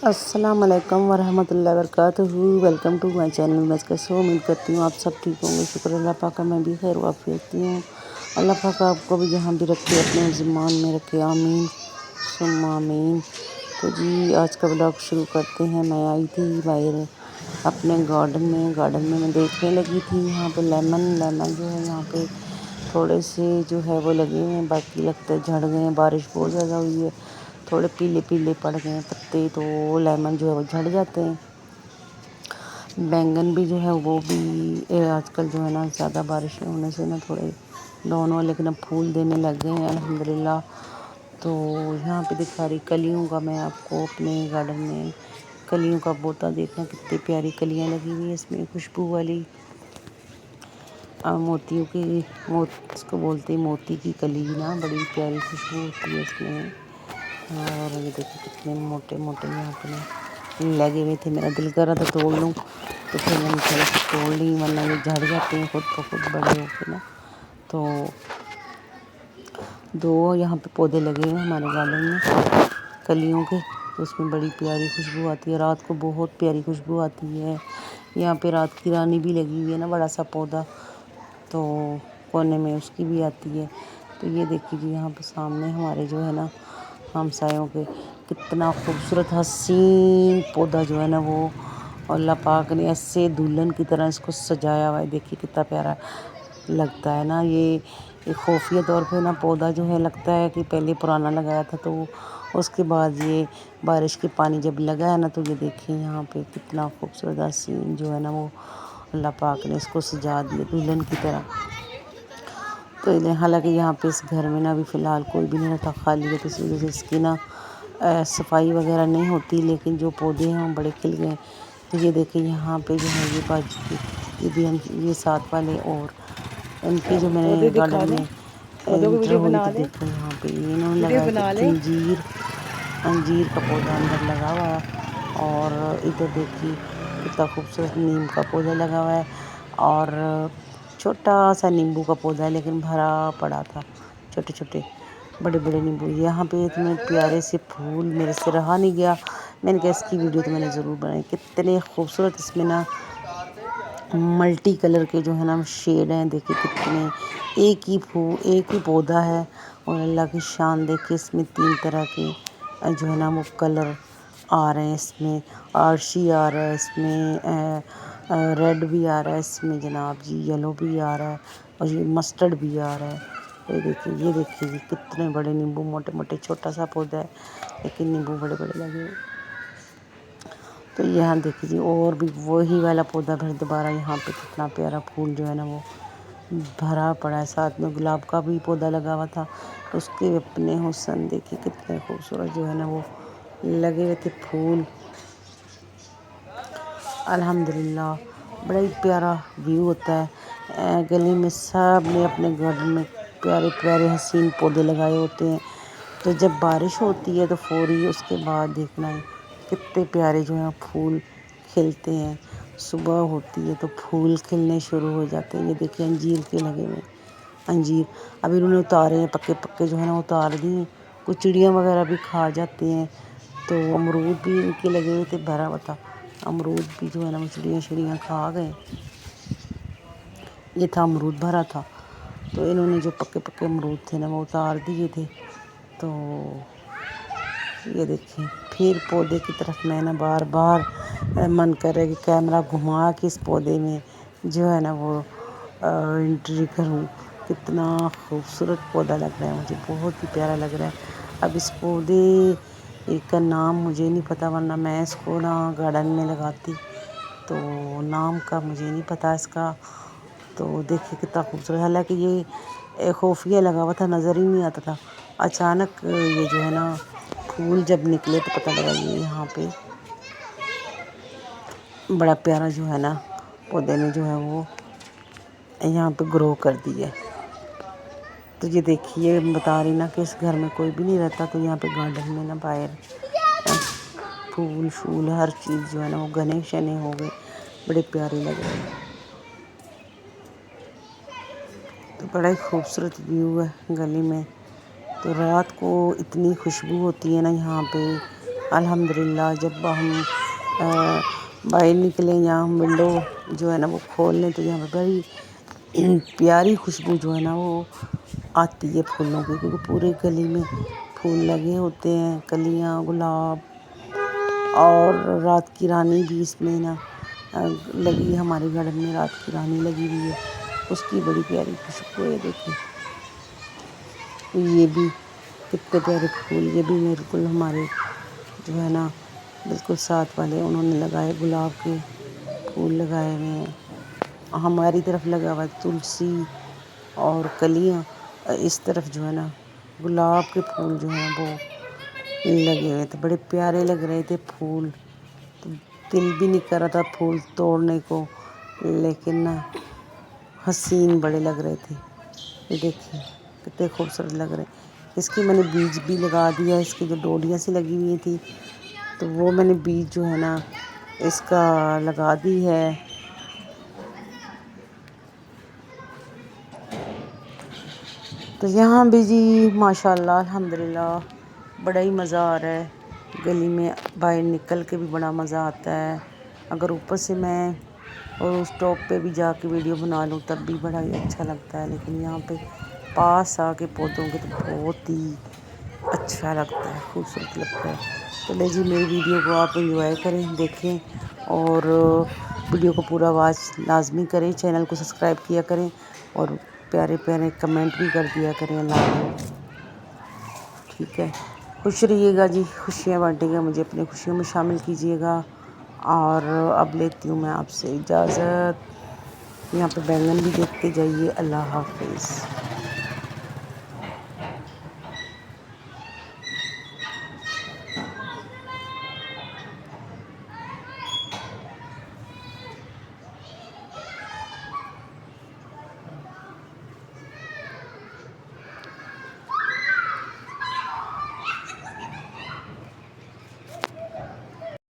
السلام علیکم ورحمۃ اللہ وبرکاتہ۔ Welcome to my channel. میں کیسے امید کرتی ہوں آپ سب ٹھیک ہوں گے۔ شکر اللہ پاک کا، میں بھی خیر وافیت ہوں۔ اللہ پاک آپ کو بھی جہاں بھی رکھے اپنے ذمان میں رکھے، آمین ثم آمین۔ تو جی آج کا بلاگ شروع کرتے ہیں۔ میں آئی تھی باہر اپنے گارڈن میں میں دیکھنے لگی تھی یہاں پہ لیمن جو ہے یہاں پہ تھوڑے سے جو ہے وہ لگے ہوئے ہیں، باقی لگتا ہے جھڑ گئے ہیں، بارش بہت زیادہ ہوئی ہے، تھوڑے پیلے پیلے پڑ گئے ہیں پتے، تو لیمن جو ہے وہ جھڑ جاتے ہیں۔ بینگن بھی جو ہے وہ بھی آج کل جو ہے نا زیادہ بارش ہونے سے نا تھوڑے ڈاؤن ہوا، لیکن اب پھول دینے لگ گئے ہیں الحمدللہ۔ تو یہاں پہ دکھا رہی کلیوں کا میں آپ کو اپنے گارڈن میں، کلیوں کا بوتا دیکھنا کتنی پیاری کلیاں لگی ہوئی ہیں اس میں، خوشبو والی موتیوں کی، اس کو بولتے ہیں موتی کی کلی نا، بڑی پیاری خوشبو ہوتی ہے اس میں۔ اور یہ دیکھیں کتنے موٹے موٹے یہاں پہ لگے ہوئے تھے، میرا دل کر رہا تھا توڑ لوں، تو پھر میں نے تھوڑے سے توڑ لی، ورنہ یہ جھڑ جاتے ہیں خود بخود بڑے ہو کے نا۔ تو دو یہاں پہ پودے لگے ہوئے ہیں ہمارے گارڈن میں کلیوں کے، اس میں بڑی پیاری خوشبو آتی ہے، رات کو بہت پیاری خوشبو آتی ہے۔ یہاں پہ رات کی رانی بھی لگی ہوئی ہے نا، بڑا سا پودا، تو کونے میں اس کی بھی آتی ہے۔ تو یہ دیکھ لیجیے یہاں پہ سامنے ہمارے جو ہے نا ہمسایوں کے کتنا خوبصورت حسین پودا جو ہے نا وہ اللہ پاک نے ایسے دلہن کی طرح اس کو سجایا ہوا ہے، دیکھیے کتنا پیارا لگتا ہے نا۔ یہ خفیہ طور پہ نا پودا جو ہے لگتا ہے کہ پہلے پرانا لگایا تھا، تو اس کے بعد یہ بارش کے پانی جب لگا ہے نا، تو یہ دیکھیں یہاں پہ کتنا خوبصورت حسین جو ہے نا وہ اللہ پاک نے اس کو سجا دیا دلہن کی طرح۔ تو حالانکہ یہاں پہ اس گھر میں نا ابھی فی الحال کوئی بھی نہیں رہتا، خالی ہے، تو اس وجہ سے اس کی نا صفائی وغیرہ نہیں ہوتی، لیکن جو پودے ہیں وہ بڑے کھل گئے ہیں۔ تو یہ دیکھیں یہاں پہ جو ہے یہ باجی کی، یہ بھی ہم یہ ساتھ والے، اور ان کی جو میں نے گارڈن میں انٹر ہوئی تو دیکھو یہاں پہ انہوں نے لگایا کہ انجیر کا پودا اندر لگا ہوا ہے، اور ادھر دیکھیے کتنا خوبصورت نیم کا پودا لگا ہوا ہے، اور چھوٹا سا نیمبو کا پودا ہے لیکن بھرا پڑا تھا، چھوٹے چھوٹے بڑے بڑے نیمبو۔ یہاں پہ اتنے پیارے سے پھول، میرے سے رہا نہیں گیا، میں نے کہا اس کی ویڈیو تو میں نے ضرور بنائی۔ کتنے خوبصورت اس میں نا ملٹی کلر کے جو ہے نا شیڈ ہیں، دیکھیں کتنے، ایک ہی پودا ہے، اور اللہ کی شان دیکھیں اس میں 3 طرح کے جو ہے نا وہ کلر آ رہے ہیں اس میں، آرشی آ رہا ہے اس میں، ریڈ بھی آ رہا ہے اس میں جناب جی، یلو بھی آ رہا ہے، اور یہ مسٹرڈ بھی آ رہا ہے۔ یہ دیکھیے جی کتنے بڑے نیمبو، موٹے موٹے، چھوٹا سا پودا ہے لیکن نیمبو بڑے بڑے لگے ہوئے۔ تو یہاں دیکھیے جی اور بھی وہی والا پودا پھر دوبارہ یہاں پہ کتنا پیارا پھول جو ہے نا وہ بھرا پڑا ہے، ساتھ میں گلاب کا بھی پودا لگا ہوا تھا، اس کے اپنے حسن دیکھیے کتنے خوبصورت جو ہے نا وہ لگے ہوئے تھے پھول۔ الحمدللہ بڑا ہی پیارا ویو ہوتا ہے، گلی میں سب نے اپنے گارڈن میں پیارے پیارے حسین پودے لگائے ہوتے ہیں۔ تو جب بارش ہوتی ہے تو فوری اس کے بعد دیکھنا ہے کتنے پیارے جو ہیں پھول کھلتے ہیں، صبح ہوتی ہے تو پھول کھلنے شروع ہو جاتے ہیں۔ یہ دیکھیں انجیر کے لگے ہوئے ہیں، انجیر ابھی انہوں نے اتارے ہیں، پکے پکے جو ہے نا اتار دیے ہیں، کچھ چڑیاں وغیرہ بھی کھا جاتے ہیں۔ تو امرود بھی ان کے لگے ہوئے تھے، بھرا ہوا تھا، امرود بھی جو ہے نا وہ چڑیاں کھا گئے، یہ تھا امرود بھرا تھا، تو انہوں نے جو پکے پکے امرود تھے نا وہ اتار دیے تھے۔ تو یہ دیکھیں پھر پودے کی طرف میں نا بار بار من کر رہا ہے کہ کیمرہ گھما کے اس پودے میں جو ہے نا وہ انٹری کروں۔ کتنا خوبصورت پودا لگ رہا ہے مجھے، بہت ہی پیارا لگ رہا ہے۔ اب اس پودے کا نام مجھے نہیں پتہ، ورنہ میں اس کو نا گارڈن میں لگاتی، تو نام کا مجھے نہیں پتہ اس کا۔ تو دیکھیے کتنا خوبصورت، حالانکہ یہ خفیہ لگا ہوا تھا، نظر ہی نہیں آتا تھا، اچانک یہ جو ہے نا پھول جب نکلے تو پتہ لگا یہ یہاں پہ بڑا پیارا جو ہے نا پودے نے جو ہے وہ یہاں پہ گرو کر دی ہے۔ تو یہ دیکھیے بتا رہی نا کہ اس گھر میں کوئی بھی نہیں رہتا، تو یہاں پہ گارڈن میں نا باہر پھول شول ہر چیز جو ہے نا وہ گھنے شنے ہو گئے، بڑے پیارے لگ رہے ہیں۔ تو بڑا ہی خوبصورت ویو ہے گلی میں، تو رات کو اتنی خوشبو ہوتی ہے نا یہاں پہ، الحمدللہ جب ہم باہر نکلیں یا ہم ونڈو جو ہے نا وہ کھول لیں تو یہاں پہ بڑی پیاری خوشبو جو ہے نا وہ آتی ہے پھولوں کی، کیونکہ پورے گلی میں پھول لگے ہوتے ہیں، کلیاں، گلاب، اور رات کی رانی بھی اس میں نا لگی ہے، ہمارے گارڈن میں رات کی رانی لگی ہوئی ہے، اس کی بڑی پیاری خوشبو ہے۔ دیکھیں یہ بھی کتنے پیارے پھول، یہ بھی بالکل ہمارے جو ہے نا بالکل ساتھ والے انہوں نے لگائے، گلاب کے پھول لگائے ہوئے ہیں۔ ہماری طرف لگا ہوا ہے تلسی اور کلیاں، اس طرف جو ہے نا گلاب کے پھول جو ہیں وہ لگے ہوئے تھے، بڑے پیارے لگ رہے تھے پھول، تو دل بھی نہیں کر رہا تھا پھول توڑنے کو، لیکن نا حسین بڑے لگ رہے تھے۔ یہ دیکھیں کتنے خوبصورت لگ رہے ہیں۔ اس کی میں نے بیج بھی لگا دیا، اس کی جو ڈوڈیاں سی لگی ہوئی تھی تو وہ میں نے بیج جو ہے نا اس کا لگا دی ہے۔ تو یہاں بھی جی ماشاءاللہ الحمدللہ بڑا ہی مزہ آ رہا ہے، گلی میں باہر نکل کے بھی بڑا مزہ آتا ہے، اگر اوپر سے میں اور اس ٹاپ پہ بھی جا کے ویڈیو بنا لوں تب بھی بڑا ہی اچھا لگتا ہے، لیکن یہاں پہ پاس آ کے پودوں کے تو بہت ہی اچھا لگتا ہے، خوبصورت لگتا ہے۔ تو لے جی میری ویڈیو کو آپ انجوائے کریں، دیکھیں، اور ویڈیو کو پورا واچ لازمی کریں، چینل کو سبسکرائب کیا کریں، اور پیارے پیارے کمنٹ بھی کر دیا کریں۔ اللہ حافظ، ٹھیک ہے، خوش رہیے گا جی، خوشیاں بانٹے گا، مجھے اپنی خوشیوں میں شامل کیجیے گا۔ اور اب لیتی ہوں میں آپ سے اجازت، یہاں پہ بینگن بھی دیکھتے جائیے۔ اللہ حافظ۔